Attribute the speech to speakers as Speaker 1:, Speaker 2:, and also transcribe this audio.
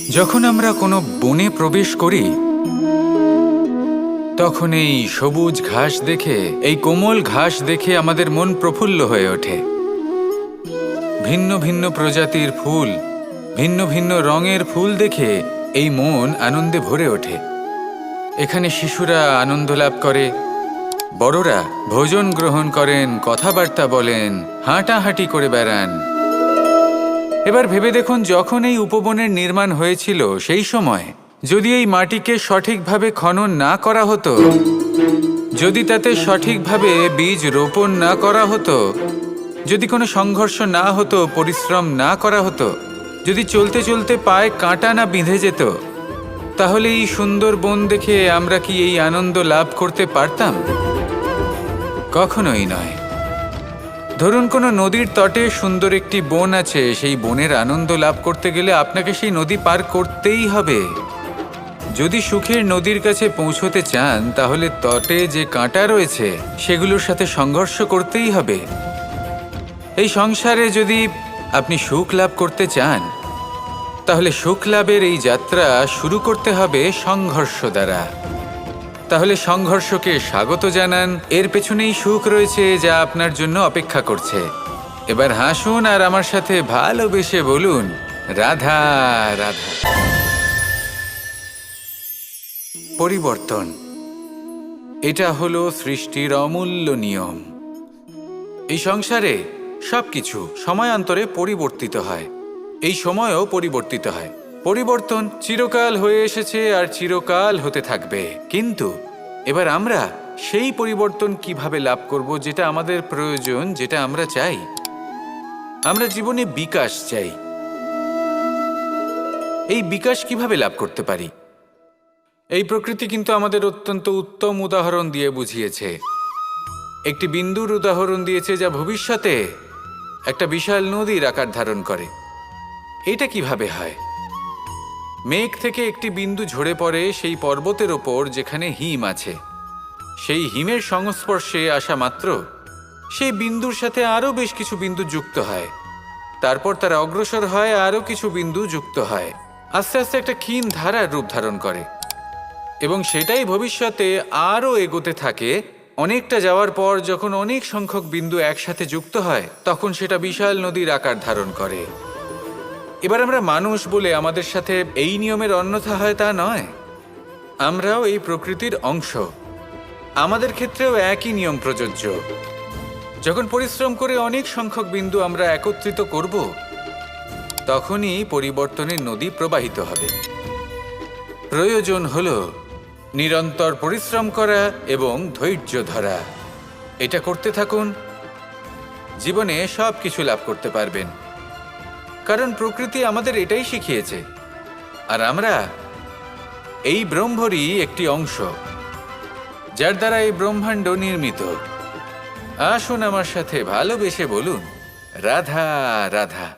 Speaker 1: যখন আমরা কোনো বনে প্রবেশ করি তখন এই সবুজ ঘাস দেখে, এই কোমল ঘাস দেখে আমাদের মন প্রফুল্ল হয়ে ওঠে। ভিন্ন ভিন্ন প্রজাতির ফুল, ভিন্ন ভিন্ন রঙের ফুল দেখে এই মন আনন্দে ভরে ওঠে। এখানে শিশুরা আনন্দ লাভ করে, বড়রা ভোজন গ্রহণ করেন, কথাবার্তা বলেন, হাঁটাহাঁটি করে বেড়ান। এবার ভেবে দেখুন, যখন এই উপবনের নির্মাণ হয়েছিল সেই সময় যদি এই মাটিকে সঠিকভাবে খনন না করা হতো, যদি তাতে সঠিকভাবে বীজ রোপণ না করা হতো, যদি কোনো সংঘর্ষ না হতো, পরিশ্রম না করা হতো, যদি চলতে চলতে পায়ে কাঁটা না বিঁধে যেত, তাহলে এই সুন্দর বন দেখে আমরা কি এই আনন্দ লাভ করতে পারতাম? কখনোই নয়। ধরুন কোনো নদীর তটে সুন্দর একটি বন আছে, সেই বনের আনন্দ লাভ করতে গেলে আপনাকে সেই নদী পার করতেই হবে। যদি সুখের নদীর কাছে পৌঁছতে চান, তাহলে তটে যে কাঁটা রয়েছে সেগুলোর সাথে সংঘর্ষ করতেই হবে। এই সংসারে যদি আপনি সুখ লাভ করতে চান, তাহলে সুখ লাভের এই যাত্রা শুরু করতে হবে সংঘর্ষ দ্বারা। তাহলে সংঘর্ষকে স্বাগত জানান, এর পেছনেই সুখ রয়েছে যা আপনার জন্য অপেক্ষা করছে। এবার হাসুন আর আমার সাথে ভালোবেসে বলুন, রাধা রাধা। পরিবর্তন, এটা হলো সৃষ্টির অমূল্য নিয়ম। এই সংসারে সবকিছু সময়ান্তরে পরিবর্তিত হয়, এই সময়ও পরিবর্তিত হয়। পরিবর্তন চিরকাল হয়ে এসেছে আর চিরকাল হতে থাকবে। কিন্তু এবার আমরা সেই পরিবর্তন কিভাবে লাভ করব, যেটা আমাদের প্রয়োজন, যেটা আমরা চাই। আমরা জীবনে বিকাশ চাই। এই বিকাশ কিভাবে লাভ করতে পারি? এই প্রকৃতি কিন্তু আমাদের অত্যন্ত উত্তম উদাহরণ দিয়ে বুঝিয়েছে। একটি বিন্দুর উদাহরণ দিয়েছে যা ভবিষ্যতে একটা বিশাল নদীর আকার ধারণ করে। এটা কিভাবে হয়? মেঘ থেকে একটি বিন্দু ঝরে পড়ে সেই পর্বতের ওপর যেখানে হিম আছে। সেই হিমের সংস্পর্শে আসা মাত্র সেই বিন্দুর সাথে আরও বেশ কিছু বিন্দু যুক্ত হয়। তারপর তারা অগ্রসর হয়, আরও কিছু বিন্দু যুক্ত হয়, আস্তে আস্তে একটা ক্ষীণ ধারার রূপ ধারণ করে এবং সেটাই ভবিষ্যতে আরও এগোতে থাকে। অনেকটা যাওয়ার পর যখন অনেক সংখ্যক বিন্দু একসাথে যুক্ত হয়, তখন সেটা বিশাল নদীর আকার ধারণ করে। এবার আমরা মানুষ বলে আমাদের সাথে এই নিয়মের অন্যথা হয় তা নয়। আমরাও এই প্রকৃতির অংশ, আমাদের ক্ষেত্রেও একই নিয়ম প্রযোজ্য। যখন পরিশ্রম করে অনেক সংখ্যক বিন্দু আমরা একত্রিত করব, তখনই পরিবর্তনের নদী প্রবাহিত হবে। প্রয়োজন হলো নিরন্তর পরিশ্রম করা এবং ধৈর্য ধরা। এটা করতে থাকুন, জীবনে সব কিছু লাভ করতে পারবেন। কারণ প্রকৃতি আমাদের এটাই শিখিয়েছে, আর আমরা এই ব্রহ্মরই একটি অংশ, যার দ্বারা এই ব্রহ্মাণ্ড নির্মিত। আসুন আমার সাথে ভালোবেসে বলুন, রাধা রাধা।